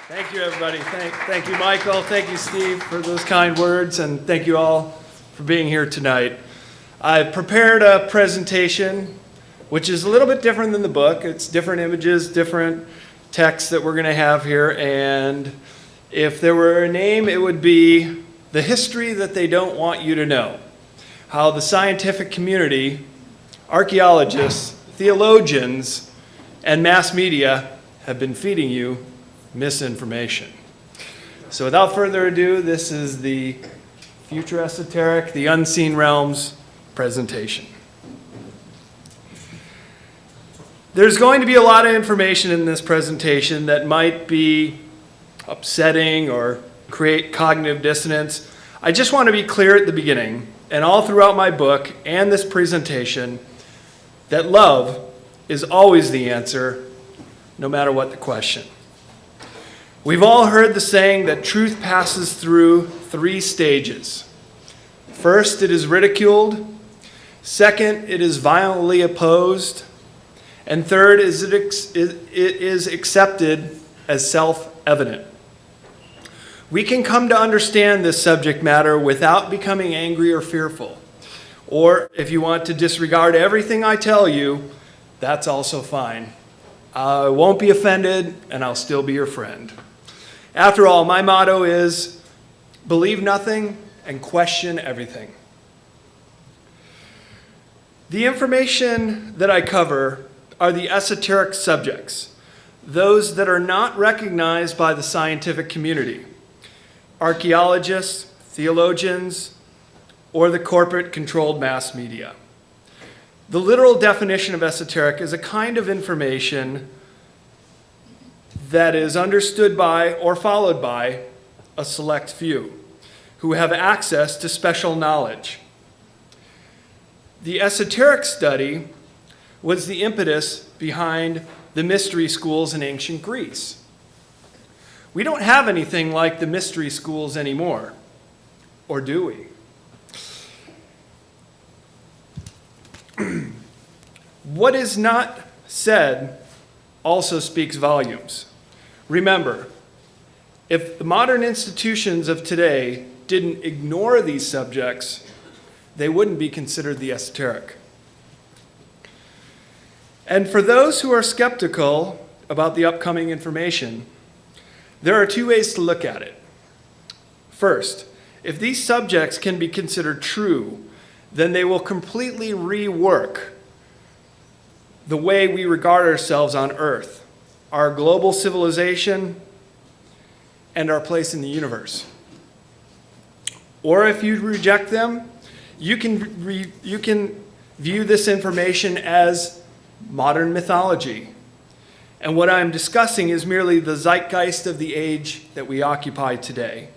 Thank you, everybody. Thank you, Michael. Thank you, Steve, for those kind words, and thank you all for being here tonight. I've prepared a presentation, which is a little bit different than the book. It's different images, different text that we're going to have here, and if there were a name, it would be The History That They Don't Want You to Know. How the scientific community, archaeologists, theologians, and mass media have been feeding you misinformation. So without further ado, this is the Future Esoteric, the Unseen Realms presentation. There's going to be a lot of information in this presentation that might be upsetting or create cognitive dissonance. I just want to be clear at the beginning, and all throughout my book and this presentation, that love is always the answer, no matter what the question. We've all heard the saying that truth passes through 3 stages. First, it is ridiculed. Second, it is violently opposed. And third, it is accepted as self-evident. We can come to understand this subject matter without becoming angry or fearful. Or if you want to disregard everything I tell you, that's also fine. I won't be offended, and I'll still be your friend. After all, my motto is believe nothing and question everything. The information that I cover are the esoteric subjects, those that are not recognized by the scientific community, archaeologists, theologians, or the corporate-controlled mass media. The literal definition of esoteric is a kind of information that is understood by or followed by a select few who have access to special knowledge. The esoteric study was the impetus behind the mystery schools in ancient Greece. We don't have anything like the mystery schools anymore, or do we? What is not said also speaks volumes. Remember, if the modern institutions of today didn't ignore these subjects, they wouldn't be considered the esoteric. And for those who are skeptical about the upcoming information, there are 2 ways to look at it. First, if these subjects can be considered true, then they will completely rework the way we regard ourselves on Earth, our global civilization, and our place in the universe. Or if you reject them, you can view this information as modern mythology. And what I'm discussing is merely the zeitgeist of the age that we occupy today.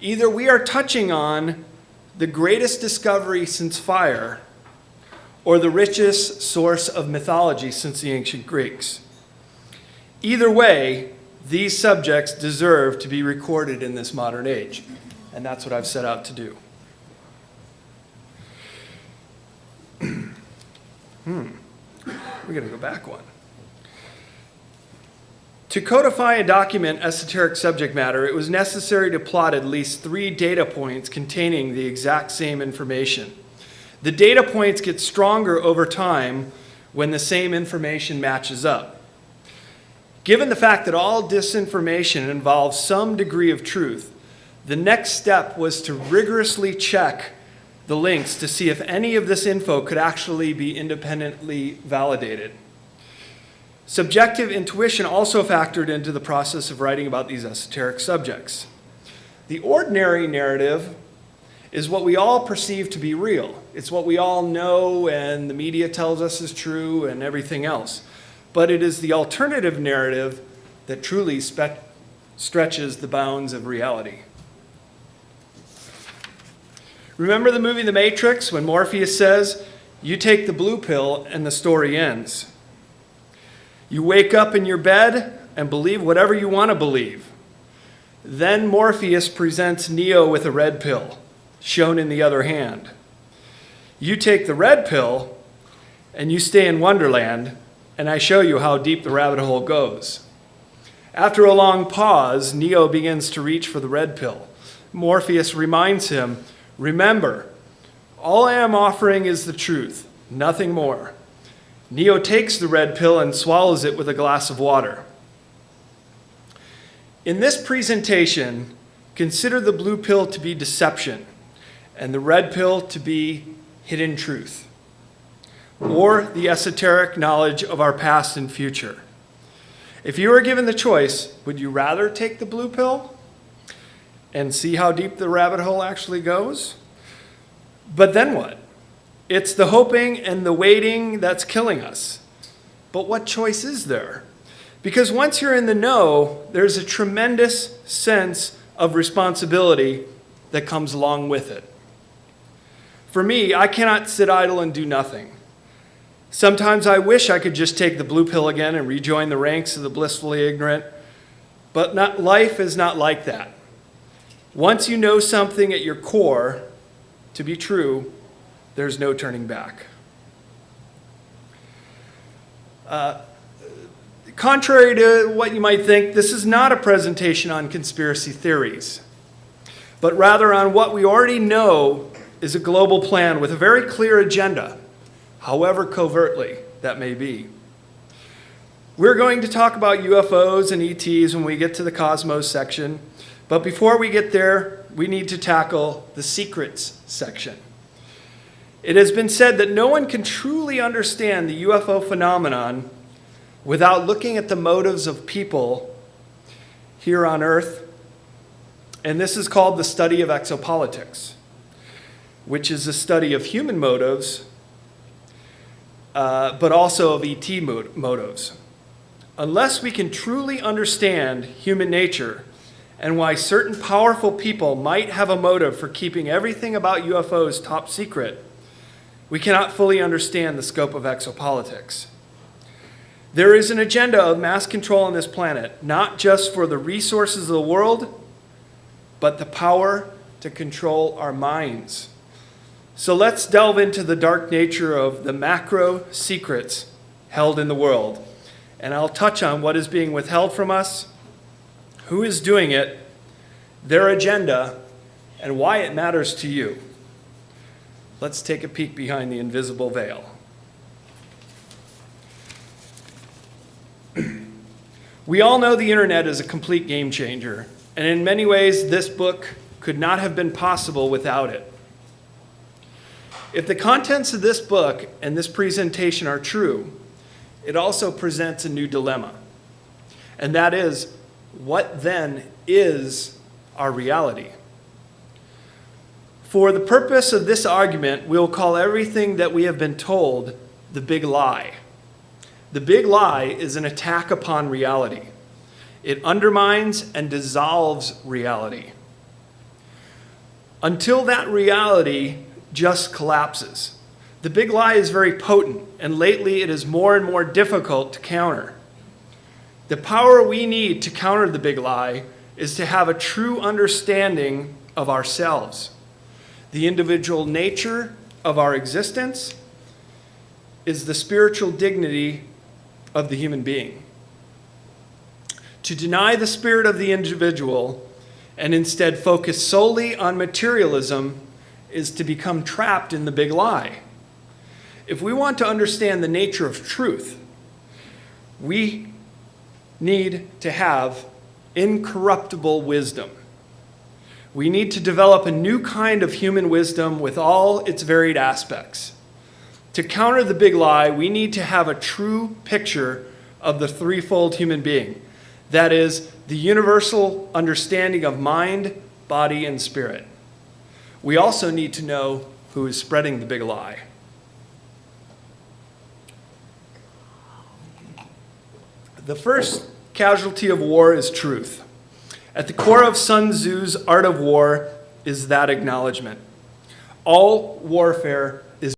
Either we are touching on the greatest discovery since fire, or the richest source of mythology since the ancient Greeks. Either way, these subjects deserve to be recorded in this modern age, and that's what I've set out to do. We're going to go back one. To codify and document esoteric subject matter, it was necessary to plot at least 3 data points containing the exact same information. The data points get stronger over time when the same information matches up. Given the fact that all disinformation involves some degree of truth, the next step was to rigorously check the links to see if any of this info could actually be independently validated. Subjective intuition also factored into the process of writing about these esoteric subjects. The ordinary narrative is what we all perceive to be real. It's what we all know and the media tells us is true and everything else. But it is the alternative narrative that truly stretches the bounds of reality. Remember the movie The Matrix when Morpheus says, "You take the blue pill and the story ends." You wake up in your bed and believe whatever you want to believe. Then Morpheus presents Neo with a red pill, shown in the other hand. You take the red pill and you stay in Wonderland, and I show you how deep the rabbit hole goes. After a long pause, Neo begins to reach for the red pill. Morpheus reminds him, "Remember, all I am offering is the truth, nothing more." Neo takes the red pill and swallows it with a glass of water. In this presentation, consider the blue pill to be deception and the red pill to be hidden truth, or the esoteric knowledge of our past and future. If you were given the choice, would you rather take the blue pill and see how deep the rabbit hole actually goes? But then what? It's the hoping and the waiting that's killing us. But what choice is there? Because once you're in the know, there's a tremendous sense of responsibility that comes along with it. For me, I cannot sit idle and do nothing. Sometimes I wish I could just take the blue pill again and rejoin the ranks of the blissfully ignorant, but life is not like that. Once you know something at your core to be true, there's no turning back. Contrary to what you might think, this is not a presentation on conspiracy theories, but rather on what we already know is a global plan with a very clear agenda, however covertly that may be. We're going to talk about UFOs and ETs when we get to the cosmos section, but before we get there, we need to tackle the secrets section. It has been said that no one can truly understand the UFO phenomenon without looking at the motives of people here on Earth, and this is called the study of exopolitics, which is a study of human motives, but also of ET motives. Unless we can truly understand human nature and why certain powerful people might have a motive for keeping everything about UFOs top secret, we cannot fully understand the scope of exopolitics. There is an agenda of mass control on this planet, not just for the resources of the world, but the power to control our minds. So let's delve into the dark nature of the macro secrets held in the world. And I'll touch on what is being withheld from us, who is doing it, their agenda, and why it matters to you. Let's take a peek behind the invisible veil. We all know the internet is a complete game changer, and in many ways, this book could not have been possible without it. If the contents of this book and this presentation are true, it also presents a new dilemma, and that is, what then is our reality? For the purpose of this argument, we'll call everything that we have been told the big lie. The big lie is an attack upon reality. It undermines and dissolves reality until that reality just collapses. The big lie is very potent, and lately it is more and more difficult to counter. The power we need to counter the big lie is to have a true understanding of ourselves. The individual nature of our existence is the spiritual dignity of the human being. To deny the spirit of the individual and instead focus solely on materialism is to become trapped in the big lie. If we want to understand the nature of truth, we need to have incorruptible wisdom. We need to develop a new kind of human wisdom with all its varied aspects. To counter the big lie, we need to have a true picture of the threefold human being. That is, the universal understanding of mind, body, and spirit. We also need to know who is spreading the big lie. The first casualty of war is truth. At the core of Sun Tzu's Art of War is that acknowledgement. All warfare